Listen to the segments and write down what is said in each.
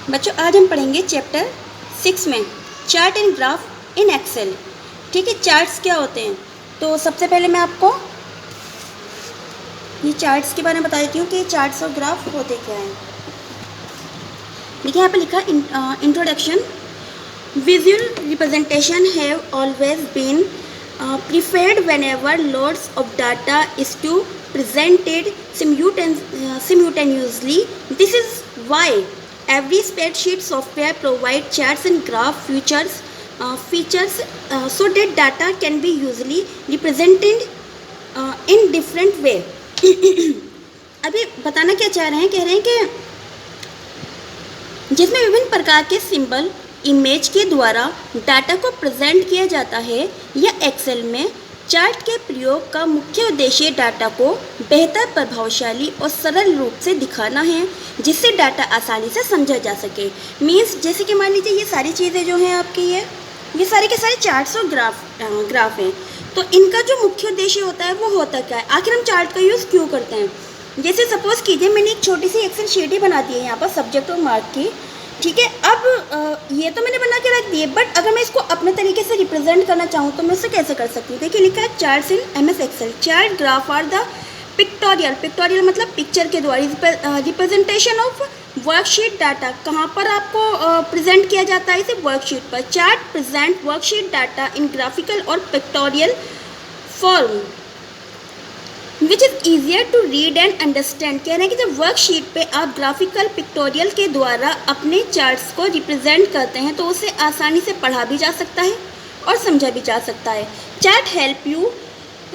बच्चों आज हम पढ़ेंगे चैप्टर 6 में chart and graph in Excel. ठीक है, चार्ट्स क्या होते हैं। तो सबसे पहले मैं आपको ये चार्ट्स के बारे में बता देती हूँ कि चार्ट्स और ग्राफ होते क्या हैं। देखिए यहाँ पे लिखा introduction. Visual representation have always been preferred whenever loads of data is to presented simultaneously. This is why every spreadsheet software provides charts and graph features so that data can be usually represented in different way. अभी बताना क्या चाह रहे हैं, कह रहे हैं कि जिसमें विभिन्न प्रकार के सिंबल इमेज के द्वारा डाटा को प्रेजेंट किया जाता है या एक्सेल में चार्ट के प्रयोग का मुख्य उद्देश्य डाटा को बेहतर, प्रभावशाली और सरल रूप से दिखाना है जिससे डाटा आसानी से समझा जा सके। मीन्स जैसे कि मान लीजिए ये सारी चीज़ें जो हैं आपकी ये सारे के सारे चार्ट्स और ग्राफ हैं, तो इनका जो मुख्य उद्देश्य होता है वो होता क्या है, आखिर हम चार्ट का यूज़ क्यों करते हैं। जैसे सपोज कीजिए मैंने एक छोटी सी एक्सेल शीट ही बना दी है यहाँ पर सब्जेक्ट और मार्क की। ठीक है, अब ये तो मैंने बना के रख दिए, बट अगर मैं इसको अपने तरीके से रिप्रेजेंट करना चाहूँ तो मैं इसे कैसे कर सकती हूँ। देखिए लिखा है charts in MS Excel. Chart graph are the pictorial मतलब पिक्चर के द्वारा रिप्रेजेंटेशन ऑफ वर्कशीट डाटा। कहाँ पर आपको प्रेजेंट किया जाता है, इसे वर्कशीट पर। Chart present worksheet data in graphical और pictorial form which is easier to read and understand. कह रहे हैं कि जब वर्कशीट पे आप ग्राफिकल पिक्टोरियल के द्वारा अपने चार्ट्स को रिप्रेजेंट करते हैं तो उसे आसानी से पढ़ा भी जा सकता है और समझा भी जा सकता है। Chart help you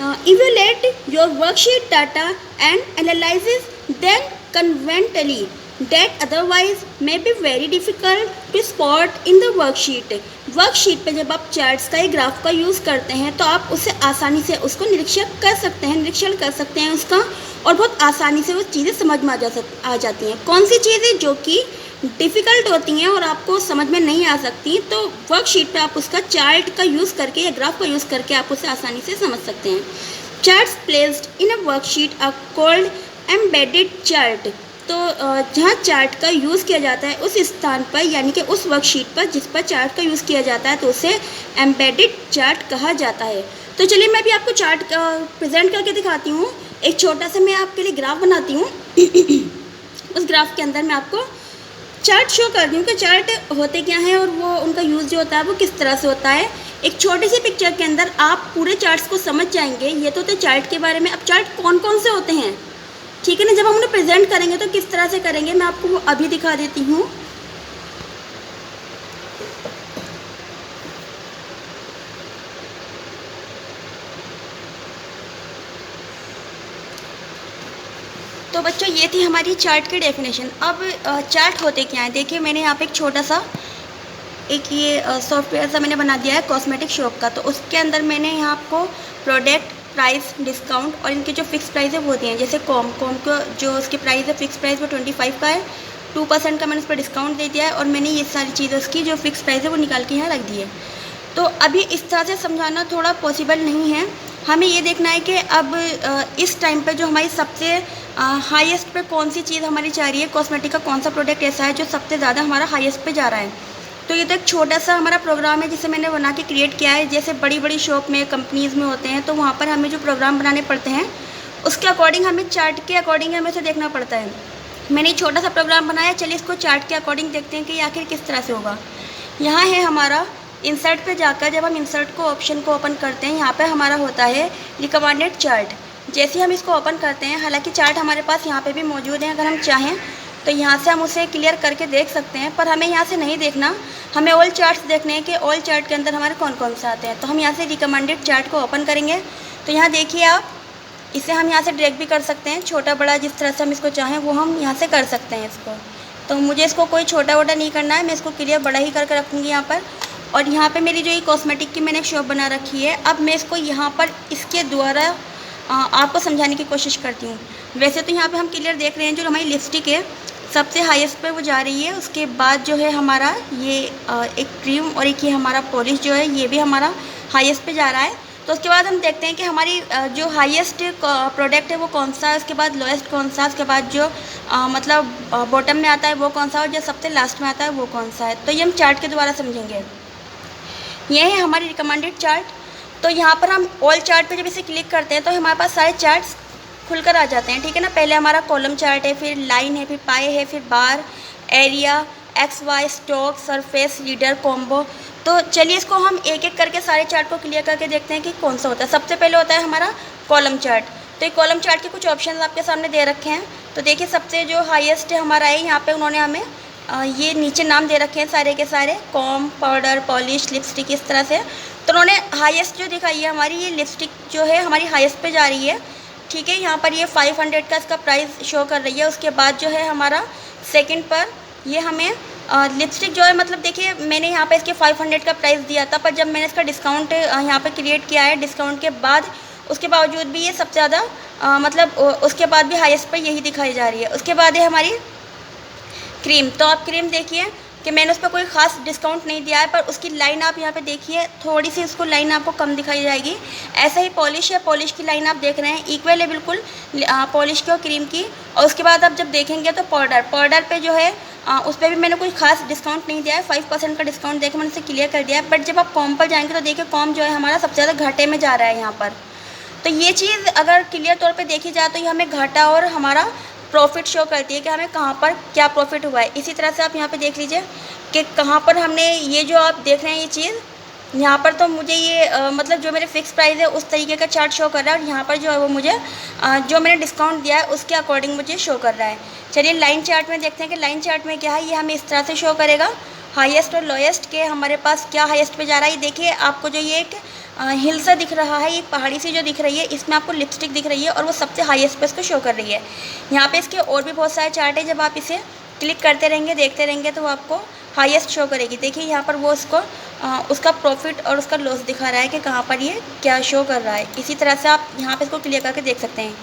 evaluate your worksheet data and analyses then conventionally that otherwise may be very difficult to spot in the worksheet। Worksheet पे जब आप चार्ट्स का या ग्राफ का यूज़ करते हैं तो आप उसे आसानी से उसको निरीक्षण कर सकते हैं उसका, और बहुत आसानी से वो चीज़ें समझ में आ जाती हैं। कौन सी चीज़ें जो कि डिफ़िकल्ट होती हैं और आपको समझ में नहीं आ सकती, तो वर्कशीट पे आप उसका चार्ट का यूज़ करके या ग्राफ का यूज़ करके आप उसे आसानी से समझ सकते हैं। Charts placed in a worksheet are called embedded chart. तो जहाँ चार्ट का यूज़ किया जाता है उस स्थान पर, यानी कि उस वर्कशीट पर जिस पर चार्ट का यूज़ किया जाता है, तो उसे एम्बेडेड चार्ट कहा जाता है। तो चलिए मैं भी आपको चार्ट प्रेजेंट करके दिखाती हूँ। एक छोटा सा मैं आपके लिए ग्राफ बनाती हूँ। उस ग्राफ के अंदर मैं आपको चार्ट शो कर दूँ कि चार्ट होते क्या हैं और वो उनका यूज़ जो होता है वो किस तरह से होता है। एक छोटी सी पिक्चर के अंदर आप पूरे चार्ट्स को समझ जाएंगे। ये तो होते चार्ट के बारे में। अब चार्ट कौन कौन से होते हैं, ठीक है ना, जब हम उन्हें प्रेजेंट करेंगे तो किस तरह से करेंगे मैं आपको वो अभी दिखा देती हूँ। तो बच्चों ये थी हमारी चार्ट की डेफिनेशन। अब चार्ट होते क्या हैं, देखिए मैंने यहाँ पे एक छोटा सा एक ये सॉफ्टवेयर सा मैंने बना दिया है कॉस्मेटिक शॉप का। तो उसके अंदर मैंने यहाँ आपको प्रोडक्ट, प्राइस, डिस्काउंट और इनके जो फिक्स प्राइस है वो होती हैं। जैसे कॉम का जो उसकी प्राइस है, फिक्स प्राइस वो 25 का है, 2% का मैंने उस पर डिस्काउंट दे दिया है, और मैंने ये सारी चीज़ें उसकी जो फिक्स प्राइस है वो निकाल के यहाँ रख दी है। तो अभी इस तरह से समझाना थोड़ा पॉसिबल नहीं है। हमें ये देखना है कि अब इस टाइम पर जो हमारी सबसे हाईएस्ट पे कौन सी चीज़ हमारी जा रही है, कॉस्मेटिक का कौन सा प्रोडक्ट ऐसा है जो सबसे ज़्यादा हमारा हाईएस्ट पे जा रहा है। तो ये तो एक छोटा सा हमारा प्रोग्राम है जिसे मैंने बना के क्रिएट किया है। जैसे बड़ी बड़ी शॉप में, कंपनीज़ में होते हैं तो वहाँ पर हमें जो प्रोग्राम बनाने पड़ते हैं उसके अकॉर्डिंग हमें चार्ट के अकॉर्डिंग हमें उसे देखना पड़ता है। मैंने एक छोटा सा प्रोग्राम बनाया, चलिए इसको चार्ट के अकॉर्डिंग देखते हैं कि आखिर किस तरह से होगा। यहाँ है हमारा इंसर्ट पे जाकर जब हम इंसर्ट को ऑप्शन को ओपन करते हैं, यहाँ पर हमारा होता है रिकमेंडेड चार्ट। जैसे हम इसको ओपन करते हैं, हालाँकि चार्ट हमारे पास यहाँ पर भी मौजूद है, अगर हम चाहें तो यहाँ से हम उसे क्लियर करके देख सकते हैं, पर हमें यहाँ से नहीं देखना, हमें ऑल चार्ट्स देखने हैं कि ऑल चार्ट के अंदर हमारे कौन कौन से आते हैं। तो हम यहाँ से रिकमेंडेड चार्ट को ओपन करेंगे। तो यहाँ देखिए आप, इसे हम यहाँ से ड्रैग भी कर सकते हैं, छोटा बड़ा जिस तरह से हम इसको चाहें वो हम यहाँ से कर सकते हैं इसको। तो मुझे इसको कोई छोटा वोटा नहीं करना है, मैं इसको क्लियर बड़ा ही करके रखूँगी यहाँ पर। और यहाँ पर मेरी जो ये कॉस्मेटिक की मैंने एक शॉप बना रखी है, अब मैं इसको यहाँ पर इसके द्वारा आपको समझाने की कोशिश करती हूँ। वैसे तो यहाँ पर हम क्लियर देख रहे हैं जो हमारी लिपस्टिक है सबसे हाईएस्ट पे वो जा रही है। उसके बाद जो है हमारा ये एक क्रीम और एक ये हमारा पॉलिश जो है ये भी हमारा हाईएस्ट पे जा रहा है। तो उसके बाद हम देखते हैं कि हमारी जो हाईएस्ट प्रोडक्ट है वो कौन सा है, उसके बाद लोएस्ट कौन सा है, उसके बाद जो मतलब बॉटम में आता है वो कौन सा है, और जो सबसे लास्ट में आता है वो कौन सा है। तो ये हम चार्ट के द्वारा समझेंगे। ये है हमारी रिकमेंडेड चार्ट। तो यहाँ पर हम ऑल चार्ट पे जब इसे क्लिक करते हैं तो हमारे पास सारे चार्ट्स खुलकर आ जाते हैं, ठीक है ना। पहले हमारा कॉलम चार्ट है, फिर लाइन है, फिर पाए है, फिर bar, area, X Y, stock, surface, लीडर, कॉम्बो। तो चलिए इसको हम एक एक करके सारे चार्ट को क्लियर करके देखते हैं कि कौन सा होता है। सबसे पहले होता है हमारा कॉलम चार्ट। तो ये कॉलम चार्ट के कुछ ऑप्शन आपके सामने दे रखे हैं। तो देखिए सबसे जो हाईएस्ट हमारा है, यहाँ पे उन्होंने हमें ये नीचे नाम दे रखे हैं सारे के सारे, कॉम, पाउडर, पॉलिश, लिपस्टिक, इस तरह से। तो उन्होंने हाईएस्ट जो दिखाई है हमारी, ये लिपस्टिक जो है हमारी हाईएस्ट पे जा रही है, ठीक है। यहाँ पर ये 500 का इसका प्राइस शो कर रही है। उसके बाद जो है हमारा सेकंड पर ये हमें लिपस्टिक जो है, मतलब देखिए मैंने यहाँ पे इसके 500 का प्राइस दिया था, पर जब मैंने इसका डिस्काउंट यहाँ पे क्रिएट किया है, डिस्काउंट के बाद उसके बावजूद भी ये सबसे ज़्यादा मतलब उसके बाद भी हाईएस्ट पर यही दिखाई जा रही है। उसके बाद है हमारी क्रीम। तो आप क्रीम देखिए कि मैंने उस पर कोई ख़ास डिस्काउंट नहीं दिया है, पर उसकी लाइन आप यहाँ पे देखिए, थोड़ी सी उसको लाइन आपको कम दिखाई जाएगी। ऐसे ही पॉलिश है, पॉलिश की लाइन आप देख रहे हैं इक्वल है बिल्कुल पॉलिश की और क्रीम की। और उसके बाद आप जब देखेंगे तो पाउडर पे जो है उस पर भी मैंने कोई खास डिस्काउंट नहीं दिया है, 5% का डिस्काउंट देकर मैंने उसे क्लियर कर दिया है। बट जब आप कॉम पर जाएंगे तो देखिए कॉम जो है हमारा सबसे ज़्यादा घाटे में जा रहा है यहाँ पर। तो ये चीज़ अगर क्लियर तौर पर देखी जाए तो ये हमें घाटा और हमारा प्रॉफिट शो करती है कि हमें कहाँ पर क्या प्रॉफिट हुआ है। इसी तरह से आप यहाँ पे देख लीजिए कि कहाँ पर हमने ये जो आप देख रहे हैं ये चीज़, यहाँ पर तो मुझे ये मतलब जो मेरे फिक्स प्राइस है उस तरीके का चार्ट शो कर रहा है, और यहाँ पर जो है वो मुझे जो मैंने डिस्काउंट दिया है उसके अकॉर्डिंग मुझे शो कर रहा है। चलिए लाइन चार्ट में देखते हैं कि लाइन चार्ट में क्या है। ये हमें इस तरह से शो करेगा, हाईएस्ट और लोएस्ट के हमारे पास क्या हाईएस्ट पे जा रहा है। ये देखिए आपको जो ये एक हिल सा दिख रहा है, ये पहाड़ी सी जो दिख रही है, इसमें आपको लिपस्टिक दिख रही है और वो सबसे हाईएस्ट पे इसको शो कर रही है। यहाँ पे इसके और भी बहुत सारे चार्ट है, जब आप इसे क्लिक करते रहेंगे देखते रहेंगे तो वो आपको हाईएस्ट शो करेगी। देखिए यहाँ पर वो उसको उसका प्रॉफिट और उसका लॉस दिखा रहा है कि कहाँ पर ये क्या शो कर रहा है। इसी तरह से आप यहाँ पे इसको क्लियर करके देख सकते हैं।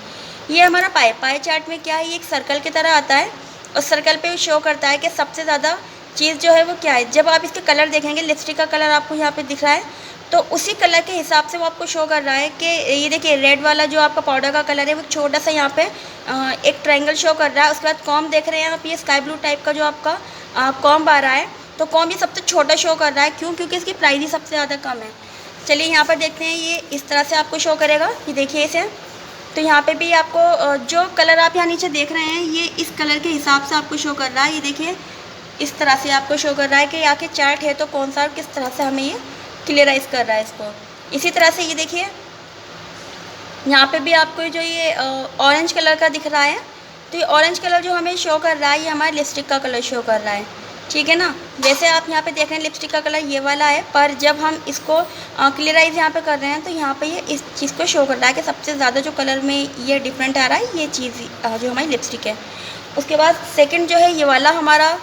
ये हमारा पाए चार्ट में क्या है, ये एक सर्कल की तरह आता है और सर्कल पे शो करता है कि सबसे ज़्यादा चीज़ जो है वो क्या है। जब आप इसके कलर देखेंगे, लिपस्टिक का कलर आपको यहाँ पे दिख रहा है, तो उसी कलर के हिसाब से वो आपको शो कर रहा है कि ये देखिए रेड वाला जो आपका पाउडर का कलर है वो छोटा सा यहाँ पे एक ट्रायंगल शो कर रहा है। उसके बाद कॉम देख रहे हैं आप, ये स्काई ब्लू टाइप का जो आपका कॉम आ रहा है, तो कॉम ये सबसे छोटा शो कर रहा है। क्यों? क्योंकि इसकी प्राइस ही सबसे ज़्यादा कम है। चलिए यहाँ पर देखते हैं, ये इस तरह से आपको शो करेगा। ये देखिए इसे, तो यहाँ पे भी आपको जो कलर आप यहाँ नीचे देख रहे हैं ये इस कलर के हिसाब से आपको शो कर रहा है। ये देखिए इस तरह से आपको शो कर रहा है कि आखिर चार्ट है तो कौन सा और किस तरह से हमें ये क्लियराइज कर रहा है इसको। इसी तरह से ये देखिए यहाँ पे भी आपको जो ये ऑरेंज कलर का दिख रहा है, तो ये ऑरेंज कलर जो हमें शो कर रहा है ये हमारे लिपस्टिक का कलर शो कर रहा है, ठीक है ना। जैसे आप यहाँ पे देख रहे हैं लिपस्टिक का कलर ये वाला है, पर जब हम इसको क्लियराइज यहाँ पे कर रहे हैं तो यहाँ पे ये इस चीज़ को शो कर रहा है कि सबसे ज़्यादा जो कलर में ये डिफरेंट आ रहा है ये चीज़ जो हमारी लिपस्टिक है। उसके बाद सेकंड जो है ये वाला हमारा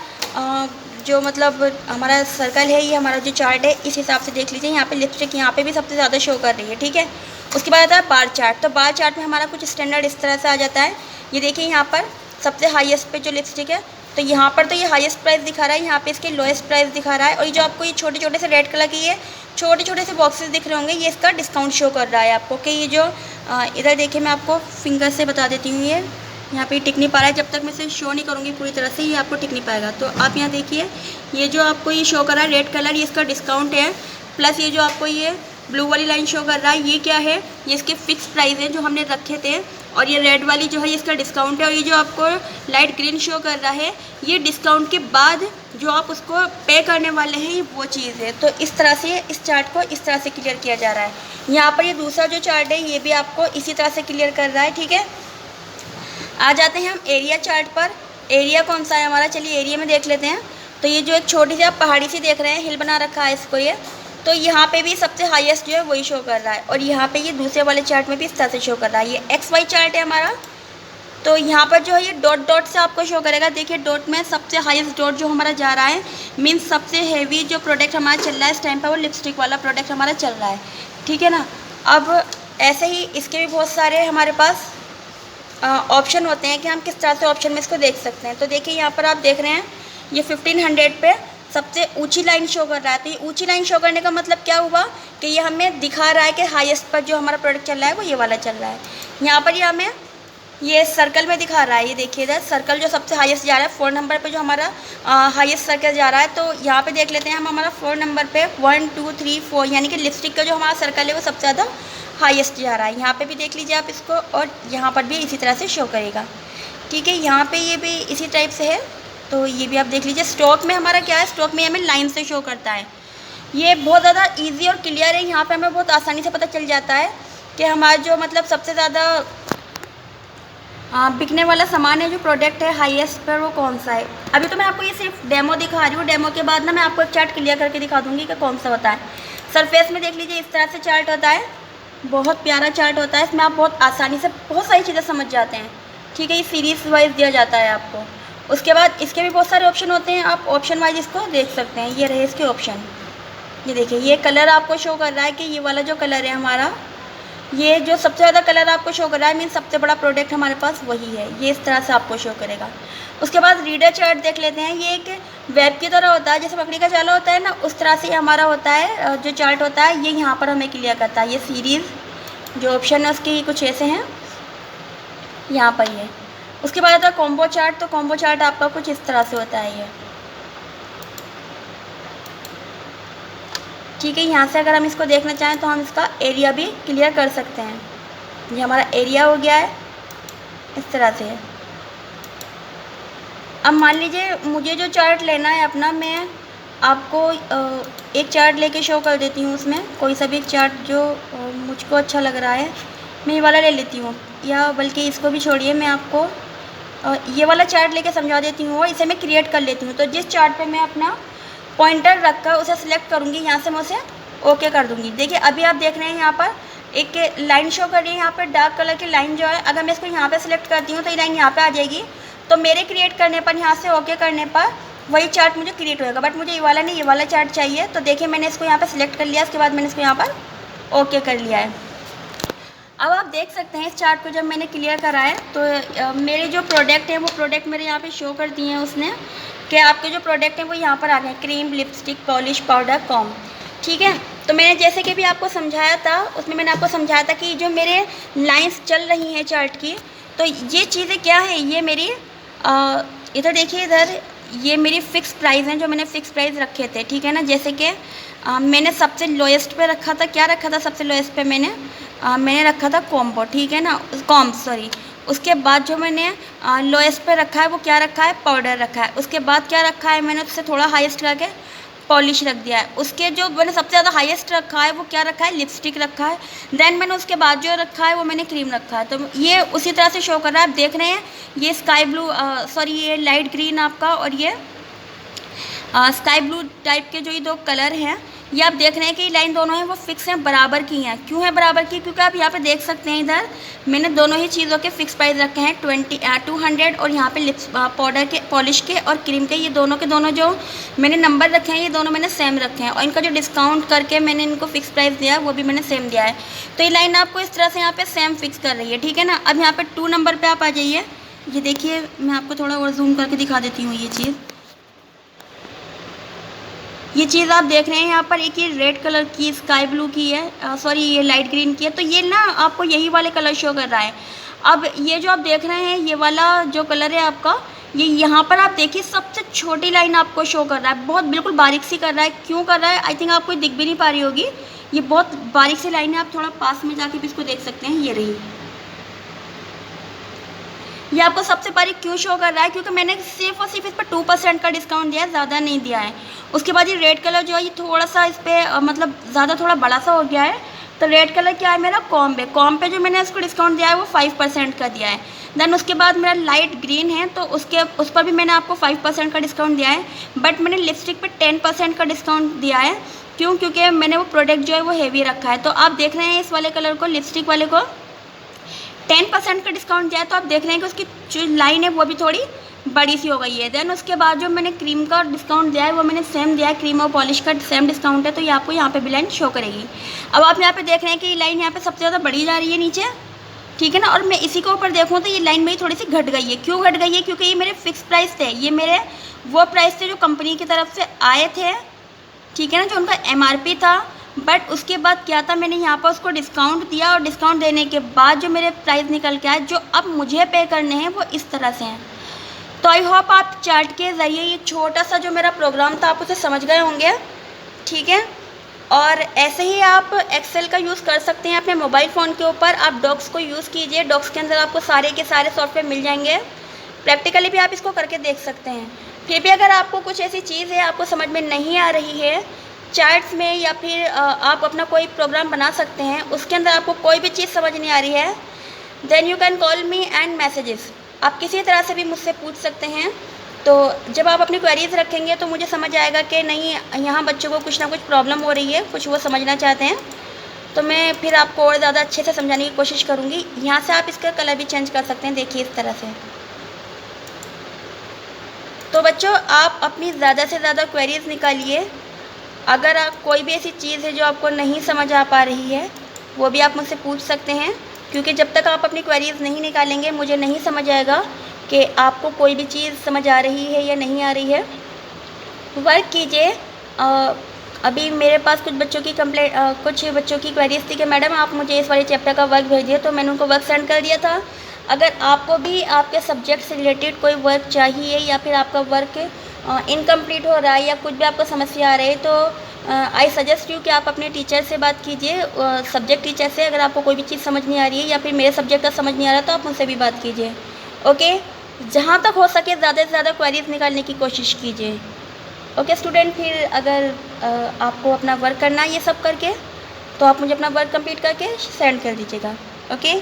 जो मतलब हमारा सर्कल है, ये हमारा जो चार्ट है इस हिसाब से देख लीजिए। यहाँ पे लिपस्टिक यहाँ पे भी सबसे ज़्यादा शो कर रही है, ठीक है। उसके बाद आता है बार चार्ट। तो बार चार्ट में हमारा कुछ स्टैंडर्ड इस तरह से आ जाता है। ये देखिए यहाँ पर सबसे हाईएस्ट पे जो लिपस्टिक है, तो यहाँ पर तो ये हाईएस्ट प्राइस दिखा रहा है, यहाँ पे इसके लोएस्ट प्राइस दिखा रहा है। और ये जो आपको ये छोटे छोटे से रेड कलर की ये छोटे छोटे से बॉक्सेस दिख रहे होंगे, ये इसका डिस्काउंट शो कर रहा है आपको कि ये जो इधर देखिए मैं आपको फिंगर से बता देती हूँ, ये यहाँ पे टिक नहीं पा रहा है। जब तक मैं इसे शो नहीं करूँगी पूरी तरह से ये आपको टिक नहीं पाएगा। तो आप यहाँ देखिए ये जो आपको ये शो कर रहा है रेड कलर, ये इसका डिस्काउंट है। प्लस ये जो आपको ये ब्लू वाली लाइन शो कर रहा है ये क्या है, ये इसके फिक्स प्राइस है जो हमने रखे थे। और ये रेड वाली जो है ये इसका डिस्काउंट है। और ये जो आपको लाइट ग्रीन शो कर रहा है ये डिस्काउंट के बाद जो आप उसको पे करने वाले हैं ये वो चीज़ है। तो इस तरह से इस चार्ट को इस तरह से क्लियर किया जा रहा है। यहाँ पर ये दूसरा जो चार्ट है ये भी आपको इसी तरह से क्लियर कर रहा है, ठीक है। आ जाते हैं हम एरिया चार्ट पर। एरिया कौन सा है हमारा, चलिए एरिया में देख लेते हैं। तो ये जो एक छोटी सी आप पहाड़ी सी देख रहे हैं, हिल बना रखा है इसको ये, तो यहाँ पे भी सबसे हाईएस्ट जो है वही शो कर रहा है। और यहाँ पे ये दूसरे वाले चार्ट में भी इस तरह से शो कर रहा है। ये XY चार्ट है हमारा, तो यहाँ पर जो है ये डॉट डॉट से आपको शो करेगा। देखिए डॉट में सबसे हाईएस्ट डॉट जो हमारा जा रहा है मीन्स सबसे हेवी जो प्रोडक्ट हमारा चल रहा है इस टाइम पर वो लिपस्टिक वाला प्रोडक्ट हमारा चल रहा है, ठीक है ना। अब ऐसे ही इसके भी बहुत सारे हमारे पास ऑप्शन होते हैं कि हम किस तरह से ऑप्शन में इसको देख सकते हैं। तो देखिए यहाँ पर आप देख रहे हैं ये 1500 पे सबसे ऊंची लाइन शो कर रहा है। तो ये ऊंची लाइन शो करने का मतलब क्या हुआ कि ये हमें दिखा रहा है कि हाईएस्ट पर जो हमारा प्रोडक्ट चल रहा है वो ये वाला चल रहा है। यहाँ पर ये हमें ये सर्कल में दिखा रहा है, ये देखिए इधर सर्कल जो सबसे हाईएस्ट जा रहा है 4 नंबर पे जो हमारा हाईएस्ट सर्कल जा रहा है। तो यहाँ पे देख लेते हैं हम हमारा 4 नंबर पे 1 2 3 4 यानी कि लिपस्टिक का जो हमारा सर्कल है वो सबसे ज़्यादा हाईएस्ट जा रहा है। यहाँ पे भी देख लीजिए आप इसको, और यहाँ पर भी इसी तरह से शो करेगा। ठीक है, यहाँ पे ये भी इसी टाइप से है, तो ये भी आप देख लीजिए। स्टॉक में हमारा क्या है, स्टॉक में हमें लाइन से शो करता है। ये बहुत ज़्यादा ईजी और क्लियर है, यहाँ पर हमें बहुत आसानी से पता चल जाता है कि हमारा जो मतलब सबसे ज़्यादा बिकने वाला सामान है, जो प्रोडक्ट है हाईएस्ट पर, वो कौन सा है। अभी तो मैं आपको ये सिर्फ डेमो दिखा रही हूँ, डेमो के बाद ना मैं आपको एक चार्ट क्लियर करके दिखा दूँगी कि कौन सा होता है। सरफेस में देख लीजिए इस तरह से चार्ट होता है, बहुत प्यारा चार्ट होता है। इसमें आप बहुत आसानी से बहुत सारी चीज़ें समझ जाते हैं। ठीक है, ये सीरीज़ वाइज दिया जाता है आपको। उसके बाद इसके भी बहुत सारे ऑप्शन होते हैं, आप ऑप्शन वाइज इसको देख सकते हैं। ये रहे इसके ऑप्शन, ये देखिए ये कलर आपको शो कर रहा है कि ये वाला जो कलर है हमारा, ये जो सबसे ज़्यादा कलर आपको शो कर रहा है मीन सबसे बड़ा प्रोडक्ट हमारे पास वही है। ये इस तरह से आपको शो करेगा। उसके बाद रीडर चार्ट देख लेते हैं। ये एक वेब की तरह होता है, जैसे मकड़ी का जाला होता है ना, उस तरह से हमारा होता है जो चार्ट होता है। ये यहाँ पर हमें क्लियर करता है। ये सीरीज़ जो ऑप्शन है उसके कुछ ऐसे हैं यहाँ पर ये। उसके बाद आता है कॉम्बो चार्ट। तो कॉम्बो चार्ट आपका कुछ इस तरह से होता है ये। ठीक है, यहाँ से अगर हम इसको देखना चाहें तो हम इसका एरिया भी क्लियर कर सकते हैं। ये हमारा एरिया हो गया है, इस तरह से है। अब मान लीजिए मुझे जो चार्ट लेना है अपना, मैं आपको एक चार्ट लेके शो कर देती हूँ। उसमें कोई सा भी एक चार्ट जो मुझको अच्छा लग रहा है, मैं ये वाला ले लेती हूँ, या बल्कि इसको भी छोड़िए, मैं आपको ये वाला चार्ट लेके समझा देती हूँ और इसे मैं क्रिएट कर लेती हूँ। तो जिस चार्ट पे मैं अपना पॉइंटर रखकर उसे सिलेक्ट करूँगी, यहाँ से मैं उसे ओके कर दूँगी। देखिए अभी आप देख रहे हैं यहाँ पर एक लाइन शो कर रही है, यहाँ पर डार्क कलर की लाइन जो है। अगर मैं इसको यहाँ पे सिलेक्ट करती हूँ तो ये लाइन यहाँ पे आ जाएगी। तो मेरे क्रिएट करने पर, यहाँ से ओके करने पर वही चार्ट मुझे क्रिएट होएगा। बट मुझे ये वाला नहीं, ये वाला चार्ट चाहिए। तो देखिए मैंने इसको यहाँ पर सिलेक्ट कर लिया, उसके बाद मैंने इसको यहाँ पर ओके कर लिया है। अब आप देख सकते हैं इस चार्ट को जब मैंने क्लियर करा है तो मेरे जो प्रोडक्ट हैं वो प्रोडक्ट मेरे यहाँ पे शो कर दिए हैं उसने, कि आपके जो प्रोडक्ट हैं वो यहाँ पर आ गए हैं, cream, lipstick, polish, powder, com. ठीक है, तो मैंने जैसे कि भी आपको समझाया था, उसमें मैंने आपको समझाया था कि जो मेरे लाइंस चल रही हैं चार्ट की, तो ये चीज़ें क्या है, ये मेरी इधर देखिए, इधर ये मेरी फ़िक्स प्राइस हैं जो मैंने फ़िक्स प्राइस रखे थे। ठीक है ना, जैसे कि मैंने सबसे लोएस्ट पे रखा था, क्या रखा था सबसे लोएस्ट पे, मैंने रखा था कॉम्बो। ठीक है ना, सॉरी। उसके बाद जो मैंने लोएस्ट पे रखा है वो क्या रखा है, पाउडर रखा है। उसके बाद क्या रखा है, मैंने उससे थोड़ा हाईएस्ट करके पॉलिश रख दिया है। उसके जो मैंने सबसे ज़्यादा हाईएस्ट रखा है वो क्या रखा है, लिपस्टिक रखा है। देन मैंने उसके बाद जो रखा है वो मैंने क्रीम रखा है। तो ये उसी तरह से शो कर रहा है। आप देख रहे हैं ये स्काई ब्लू, सॉरी ये लाइट ग्रीन आपका, और ये स्काई ब्लू टाइप के जो ये दो कलर हैं, ये आप देख रहे हैं कि ये लाइन दोनों हैं वो फिक्स हैं, बराबर की हैं। क्यों है बराबर की, क्योंकि आप यहाँ पे देख सकते हैं इधर मैंने दोनों ही चीज़ों के फिक्स प्राइस रखे हैं, 200, और यहाँ पे लिप्स पाउडर के, पॉलिश के और क्रीम के, ये दोनों के दोनों जो मैंने नंबर रखे हैं ये दोनों मैंने सेम रखे हैं। और इनका जो डिस्काउंट करके मैंने इनको फिक्स प्राइस दिया है वो भी मैंने सेम दिया है। तो ये लाइन आपको इस तरह से यहाँ पर सेम फिक्स कर रही है। ठीक है ना, अब यहाँ पर 2 नंबर पर आप आ जाइए। ये देखिए मैं आपको थोड़ा और जूम करके दिखा देती हूँ। ये चीज़ आप देख रहे हैं यहाँ पर, एक ये रेड कलर की, स्काई ब्लू की है, सॉरी ये लाइट ग्रीन की है। तो ये ना आपको यही वाले कलर शो कर रहा है। अब ये जो आप देख रहे हैं ये वाला जो कलर है आपका, ये यहाँ पर आप देखिए सबसे छोटी लाइन आपको शो कर रहा है, बहुत बिल्कुल बारीक सी कर रहा है। क्यों कर रहा है, आई थिंक आपको दिख भी नहीं पा रही होगी, ये बहुत बारीक सी लाइन है। आप थोड़ा पास में जाके भी इसको देख सकते हैं। ये रही, ये आपको सबसे बारीक क्यों शो कर रहा है, क्योंकि मैंने सिर्फ और सिर्फ इस पर 2% का डिस्काउंट दिया है, ज़्यादा नहीं दिया है। उसके बाद ये रेड कलर जो है ये थोड़ा सा इस पर मतलब ज़्यादा थोड़ा बड़ा सा हो गया है। तो रेड कलर क्या है मेरा, कॉम पे, कॉम पे जो मैंने इसको डिस्काउंट दिया है वो 5% का दिया है। देन उसके बाद मेरा लाइट ग्रीन है, तो उस पर भी मैंने आपको 5% का डिस्काउंट दिया है। बट मैंने लिपस्टिक पे 10% का डिस्काउंट दिया है। क्यों, क्योंकि मैंने वो प्रोडक्ट जो है वो हेवी रखा है। तो आप देख रहे हैं इस वाले कलर को, लिपस्टिक वाले को 10% का डिस्काउंट दिया है। तो आप देख रहे हैं कि उसकी जो लाइन है वो भी थोड़ी बड़ी सी हो गई है। देन उसके बाद जो मैंने क्रीम का डिस्काउंट दिया है वो मैंने सेम दिया है, क्रीम और पॉलिश का सेम डिस्काउंट है। तो ये आपको यहाँ पे भी लाइन शो करेगी। अब आप यहाँ पे देख रहे हैं कि ये लाइन यहाँ पे सबसे ज़्यादा बड़ी जा रही है नीचे, ठीक है ना। और मैं इसी के ऊपर देखूँ तो ये लाइन मेरी थोड़ी सी घट गई है। क्यों घट गई है? क्योंकि ये मेरे फिक्स प्राइस थे, ये मेरे वो प्राइस थे जो कंपनी की तरफ से आए थे, ठीक है ना, जो उनका MRP था। बट उसके बाद क्या था, मैंने यहाँ पर उसको डिस्काउंट दिया, और डिस्काउंट देने के बाद जो मेरे प्राइस निकल के आए, जो अब मुझे पे करने हैं, वो इस तरह से हैं। तो आई होप आप चार्ट के ज़रिए ये छोटा सा जो मेरा प्रोग्राम था आप उसे समझ गए होंगे, ठीक है। और ऐसे ही आप एक्सेल का यूज़ कर सकते हैं अपने मोबाइल फ़ोन के ऊपर। आप डॉक्स को यूज़ कीजिए, डॉक्स के अंदर आपको सारे के सारे सॉफ्टवेयर मिल जाएंगे। प्रैक्टिकली भी आप इसको करके देख सकते हैं। फिर भी अगर आपको कुछ ऐसी चीज़ है आपको समझ में नहीं आ रही है चार्ट्स में, या फिर आप अपना कोई प्रोग्राम बना सकते हैं, उसके अंदर आपको कोई भी चीज़ समझ नहीं आ रही है, then you can call me and messages. आप किसी तरह से भी मुझसे पूछ सकते हैं। तो जब आप अपनी क्वेरीज रखेंगे तो मुझे समझ आएगा कि नहीं, यहाँ बच्चों को कुछ ना कुछ प्रॉब्लम हो रही है, कुछ वो समझना चाहते हैं, तो मैं फिर आपको और ज़्यादा अच्छे से समझाने की कोशिश करूँगी। यहाँ से आप इसका कलर भी चेंज कर सकते हैं, देखिए इस तरह से। तो बच्चों, आप अपनी ज़्यादा से ज़्यादा क्वेरीज निकालिए। अगर आप कोई भी ऐसी चीज़ है जो आपको नहीं समझ आ पा रही है, वो भी आप मुझसे पूछ सकते हैं, क्योंकि जब तक आप अपनी क्वेरीज नहीं निकालेंगे मुझे नहीं समझ आएगा कि आपको कोई भी चीज़ समझ आ रही है या नहीं आ रही है। वर्क कीजिए। अभी मेरे पास कुछ बच्चों की क्वेरीज थी कि मैडम आप मुझे इस वाले चैप्टर का वर्क भेजिए, तो मैंने उनको वर्क सेंड कर दिया था। अगर आपको भी आपके सब्जेक्ट से रिलेटेड कोई वर्क चाहिए, या फिर आपका वर्क इनकम्प्लीट हो रहा है, या कुछ भी आपको समस्या आ रही है, तो आई सजेस्ट यू कि आप अपने टीचर से बात कीजिए, सब्जेक्ट टीचर से। अगर आपको कोई भी चीज़ समझ नहीं आ रही है, या फिर मेरे सब्जेक्ट का समझ नहीं आ रहा, तो आप मुझसे भी बात कीजिए, ओके। जहाँ तक हो सके ज़्यादा से ज़्यादा क्वेरीज निकालने की कोशिश कीजिए, ओके स्टूडेंट। फिर अगर आपको अपना वर्क करना है ये सब करके, तो आप मुझे अपना वर्क कंप्लीट करके सेंड कर दीजिएगा, ओके।